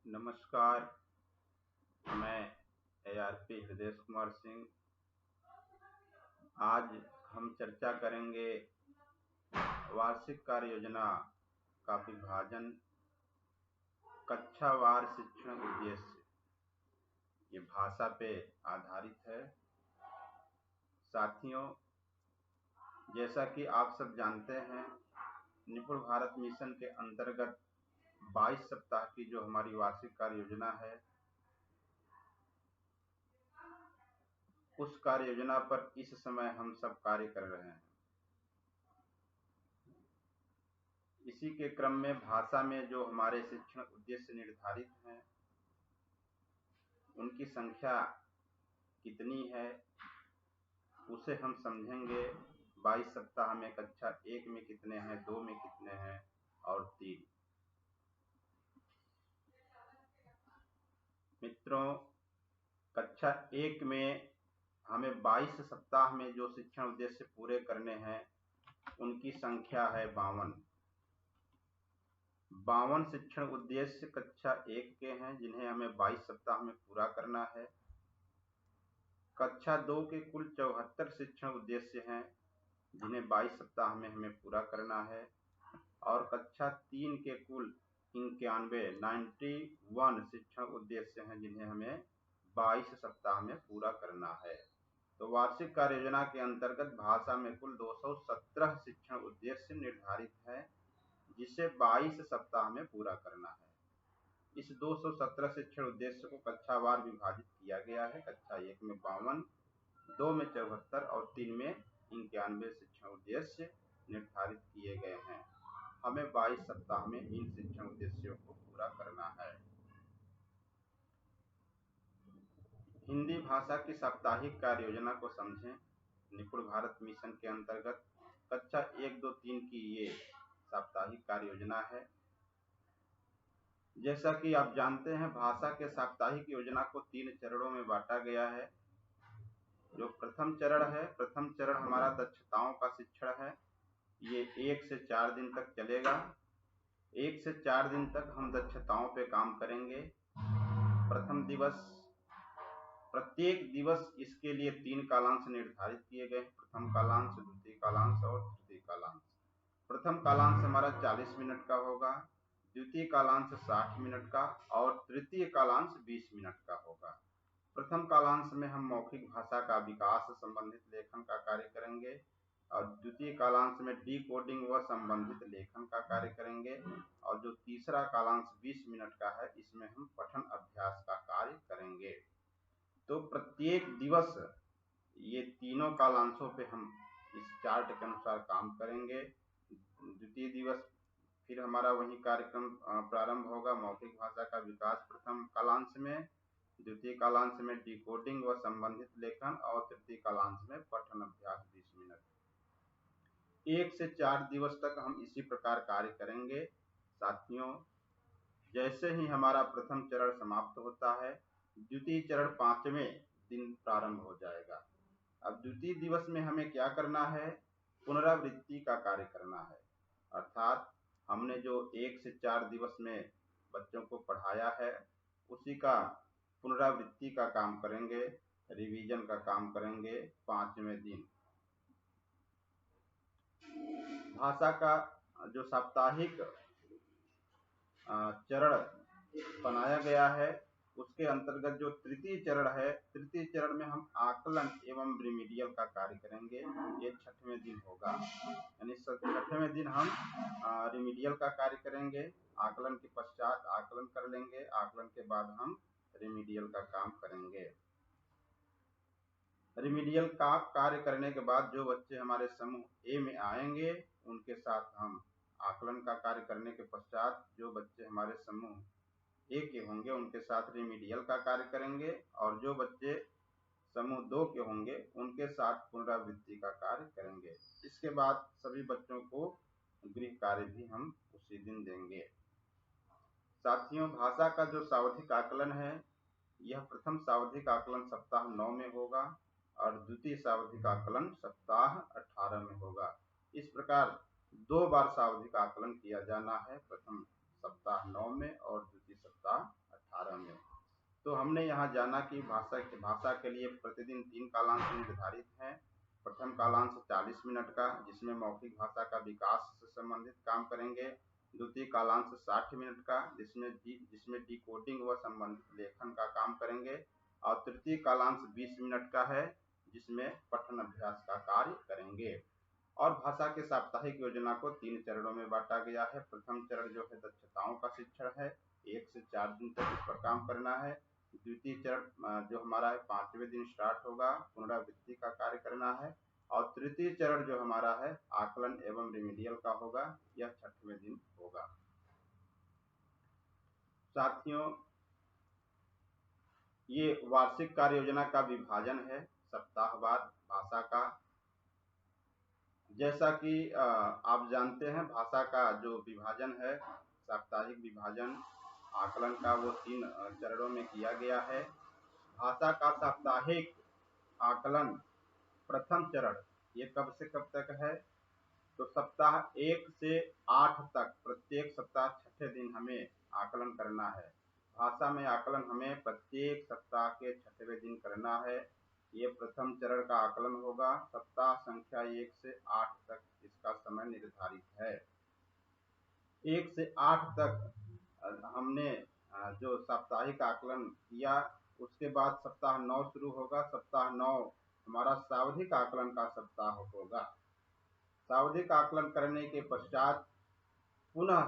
नमस्कार। मैं ARP हृदय कुमार सिंह। आज हम चर्चा करेंगे वार्षिक कार्य योजना का विभाजन, कक्षावार शिक्षण उद्देश्य। ये भाषा पे आधारित है। साथियों, जैसा कि आप सब जानते हैं, निपुण भारत मिशन के अंतर्गत 22 सप्ताह की जो हमारी वार्षिक कार्य योजना है, उस कार्य योजना पर इस समय हम सब कार्य कर रहे हैं। इसी के क्रम में भाषा में जो हमारे शिक्षण उद्देश्य निर्धारित हैं, उनकी संख्या कितनी है उसे हम समझेंगे। 22 सप्ताह में कक्षा 1 में कितने हैं, 2 में कितने हैं और 3। मित्रों, कक्षा 1 में हमें 22 सप्ताह में जो शिक्षण उद्देश्य पूरे करने हैं, उनकी संख्या है 52। 52 शिक्षण उद्देश्य कक्षा 1 के हैं, जिन्हें हमें 22 सप्ताह में पूरा करना है। कक्षा 2 के कुल 74 शिक्षण उद्देश्य हैं, जिन्हें 22 सप्ताह में हमें पूरा करना है। और कक्षा 3 के कुल 91 शिक्षण उद्देश्य हैं, जिन्हें हमें 22 सप्ताह में पूरा करना है। तो वार्षिक कार्य योजना के अंतर्गत भाषा में कुल 217 शिक्षण उद्देश्य निर्धारित है, जिसे 22 सप्ताह में पूरा करना है। इस 217 शिक्षण उद्देश्य को कक्षावार विभाजित किया गया है। कक्षा 1 में 52, 2 में 74 और 3 में 91 शिक्षण उद्देश्य निर्धारित किए गए हैं। हमें 22 सप्ताह में इन शिक्षण उद्देश्यों को पूरा करना है। हिंदी भाषा की साप्ताहिक कार्य योजना को समझें। निपुण भारत मिशन के अंतर्गत कक्षा 1, 2, 3 की ये साप्ताहिक कार्य योजना है। जैसा कि आप जानते हैं, भाषा के साप्ताहिक योजना को 3 चरणों में बांटा गया है। जो प्रथम चरण हमारा दक्षताओं का शिक्षण है। ये 1 से 4 दिन तक चलेगा। 1 से 4 दिन तक हम दक्षताओं पे काम करेंगे। प्रत्येक दिवस इसके लिए 3 कालांश निर्धारित किए गए हैं। प्रथम कालांश, द्वितीय कालांश और तृतीय कालांश। प्रथम कालांश हमारा 40 मिनट का होगा, द्वितीय कालांश 60 मिनट का और तृतीय कालांश 20 मिनट का होगा। प्रथम कालांश में हम मौखिक भाषा का विकास संबंधित लेखन का कार्य करेंगे और द्वितीय कालांश में डिकोडिंग व संबंधित लेखन का कार्य करेंगे। और जो तीसरा कालांश 20 मिनट का है, इसमें हम पठन अभ्यास का कार्य करेंगे। तो प्रत्येक दिवस ये तीनों कालांशों पे हम इस चार्ट के अनुसार काम करेंगे। द्वितीय दिवस फिर हमारा वही कार्यक्रम प्रारंभ होगा। मौखिक भाषा का विकास प्रथम कालांश में, द्वितीय कालांश में डिकोडिंग व संबंधित लेखन और तृतीय कालांश में पठन अभ्यास 20 मिनट। 1 से 4 दिवस तक हम इसी प्रकार कार्य करेंगे। साथियों, जैसे ही हमारा प्रथम चरण समाप्त होता है, द्वितीय चरण 5वें दिन प्रारंभ हो जाएगा। अब द्वितीय दिवस में हमें क्या करना है? पुनरावृत्ति का कार्य करना है। अर्थात हमने जो 1 से 4 दिवस में बच्चों को पढ़ाया है, उसी का पुनरावृत्ति का काम करेंगे, रिवीजन का काम करेंगे 5वें दिन। भाषा का जो साप्ताहिक चरण बनाया गया है, उसके अंतर्गत जो तृतीय चरण है, तृतीय चरण में हम आकलन एवं रिमीडियल का कार्य करेंगे। ये 6वें दिन होगा। यानी 6वें दिन हम रिमीडियल का कार्य करेंगे। आकलन के पश्चात आकलन कर लेंगे। आकलन के बाद हम रिमीडियल का काम करेंगे। रिमीडियल का कार्य करने के बाद जो बच्चे हमारे समूह ए में आएंगे, उनके साथ हम आकलन का कार्य करने के पश्चात जो बच्चे हमारे समूह ए के होंगे, उनके साथ रिमीडियल का कार्य करेंगे। और जो बच्चे समूह 2 के होंगे, उनके साथ पुनरावृत्ति का कार्य करेंगे। इसके बाद सभी बच्चों को गृह कार्य भी हम उसी दिन देंगे। साथियों, भाषा का जो सावधिक आकलन है, यह प्रथम सावधिक आकलन सप्ताह 9 में होगा और द्वितीय सावधिक आकलन सप्ताह 18 में होगा। इस प्रकार 2 बार सावधिक आकलन किया जाना है, प्रथम सप्ताह 9 में और द्वितीय सप्ताह तो हमने यहाँ जाना कि भाषा के लिए प्रतिदिन 3 कालांश निर्धारित हैं। प्रथम कालांश 40 मिनट का, जिसमें मौखिक भाषा का विकास से संबंधित काम करेंगे। द्वितीय कालांश 60 मिनट का, जिसमें डिकोडिंग व संबंधित लेखन का काम करेंगे। और तृतीय कालांश 20 मिनट का है, जिसमें पठन अभ्यास का कार्य करेंगे। और भाषा के साप्ताहिक योजना को 3 चरणों में बांटा गया है। प्रथम चरण जो है दक्षताओं का शिक्षण है, 1 से 4 दिन तक इस पर काम करना है। द्वितीय चरण जो हमारा है 5वें दिन स्टार्ट होगा, पुनरावृत्ति का कार्य करना है। और तृतीय चरण जो हमारा है आकलन एवं रिमीडियल का होगा, यह 6वें दिन होगा। साथियों, ये वार्षिक कार्य योजना का विभाजन है सप्ताहवार भाषा का। जैसा कि आप जानते हैं, भाषा का जो विभाजन है, साप्ताहिक विभाजन आकलन का, वो 3 चरणों में किया गया है। भाषा का साप्ताहिक आकलन प्रथम चरण ये कब से कब तक है, तो सप्ताह 1 से 8 तक प्रत्येक सप्ताह 6ठे दिन हमें आकलन करना है। भाषा में आकलन हमें प्रत्येक सप्ताह के 6वें दिन करना है। ये प्रथम चरण का आकलन होगा। सप्ताह संख्या 1 से 8 तक इसका समय निर्धारित है। 1 से 8 तक हमने जो साप्ताहिक आकलन किया, उसके बाद सप्ताह 9 शुरू होगा। सप्ताह 9 हमारा सावधिक आकलन का सप्ताह होगा। सावधिक आकलन करने के पश्चात पुनः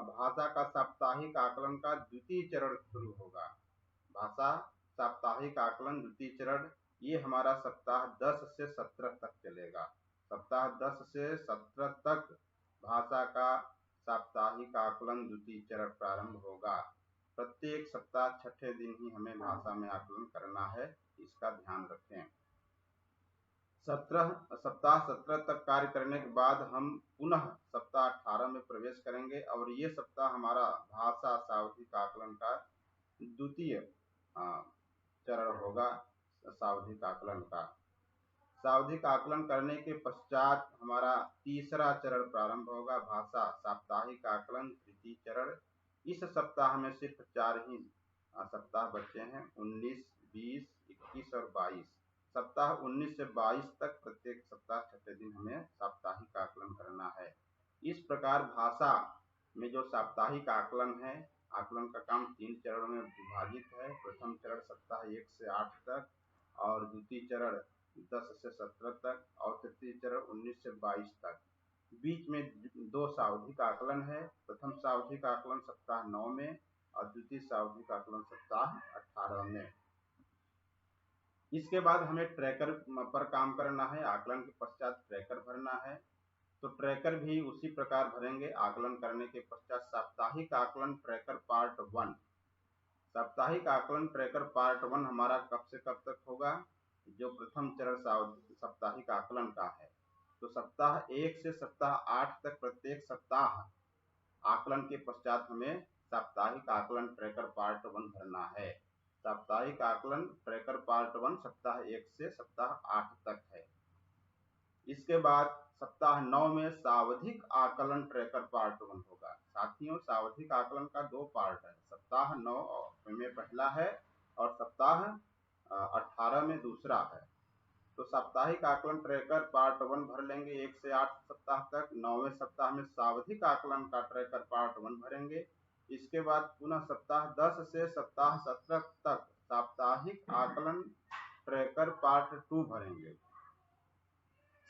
भाषा का साप्ताहिक आकलन का द्वितीय चरण शुरू होगा। भाषा साप्ताहिक आकलन द्वितीय चरण ये हमारा सप्ताह 10 से 17 तक चलेगा। सप्ताह 10 से 17 तक भाषा का साप्ताहिक आकलन द्वितीय चरण प्रारंभ होगा। प्रत्येक सप्ताह 6ठे दिन ही हमें भाषा में आकलन करना है, इसका ध्यान रखें। सप्ताह 17 तक कार्य करने के बाद हम पुनः सप्ताह 18 में प्रवेश करेंगे और ये सप्ताह हमारा भाषा सावधिक आकलन का द्वितीय चरण होगा। सावधिक आकलन का सावधिक आकलन करने के पश्चात हमारा तीसरा चरण प्रारंभ होगा, भाषा साप्ताहिक आकलन तृतीय चरण। इस सप्ताह में सिर्फ 4 ही सप्ताह बचे हैं, 19, 20, 21 और 22। सप्ताह 19 से 22 तक प्रत्येक सप्ताह 6ठे दिन हमें साप्ताहिक आकलन करना है। इस प्रकार भाषा में जो साप्ताहिक आकलन है, आकलन का काम 3 चरणों में विभाजित है। प्रथम चरण सप्ताह 1 से 8 तक, और द्वितीय चरण 10 से 17 तक, और तृतीय चरण 19 से 22 तक। बीच में 2 सावधिक आकलन है। प्रथम सावधिक आकलन सप्ताह 9 में और द्वितीय सावधिक आकलन सप्ताह 18 में। इसके बाद हमें ट्रैकर पर काम करना है। आकलन के पश्चात ट्रैकर भरना है, तो ट्रैकर भी उसी प्रकार भरेंगे। आकलन करने के पश्चात साप्ताहिक आकलन ट्रैकर पार्ट 1। साप्ताहिक आकलन ट्रैकर पार्ट 1 हमारा कब से कब तक होगा, जो प्रथम चरण साप्ताहिक आकलन का है। तो सप्ताह 1 से सप्ताह 8 तक प्रत्येक सप्ताह आकलन के पश्चात हमें साप्ताहिक आकलन ट्रैकर पार्ट 1 भरना है। साप्ताहिक आकलन ट्रैकर पार्ट 1 सप्ताह 1 से सप्ताह 8 तक है। इसके बाद सप्ताह 9 में सावधिक आकलन ट्रैकर पार्ट 1 होगा। साथियों, सावधिक आकलन का 2 पार्ट है। सप्ताह 9 में पहला है और सप्ताह 18 में दूसरा है। तो साप्ताहिक आकलन ट्रैकर पार्ट 1 भर लेंगे 1 से 8 सप्ताह तक। 9वें सप्ताह में सावधिक आकलन का ट्रैकर पार्ट 1 भरेंगे। इसके बाद पुनः सप्ताह 10 से सप्ताह 17 तक साप्ताहिक आकलन ट्रैकर पार्ट 2 भरेंगे।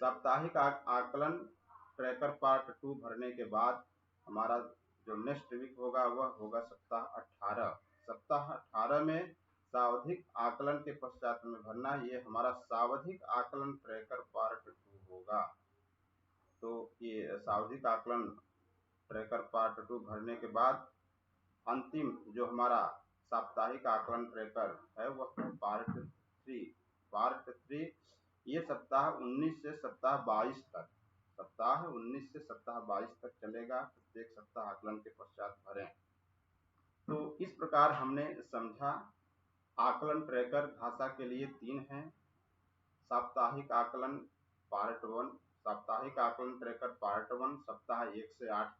साप्ताहिक आकलन ट्रैकर पार्ट 2 भरने के बाद हमारा जो नेक्स्ट वीक होगा वह होगा सप्ताह 18। सप्ताह 18 में सावधिक आकलन के पश्चात में भरना, ये हमारा सावधिक आकलन ट्रैकर पार्ट 2 होगा। तो ये सावधिक आकलन ट्रैकर पार्ट 2 भरने के बाद अंतिम जो हमारा साप्ताहिक आकलन ट्रैकर है वह पार्ट 3। पार्ट 3 ये सप्ताह 19 से सप्ताह 22 तक, सप्ताह 19 से सप्ताह 22 तक चलेगा। प्रत्येक सप्ताह आकलन के पश्चात भरें। तो इस प्रकार हमने समझा आकलन ट्रैकर भाषा के लिए 3 हैं। साप्ताहिक आकलन पार्ट 1, साप्ताहिक आकलन ट्रैकर पार्ट 1 सप्ताह 1 से 8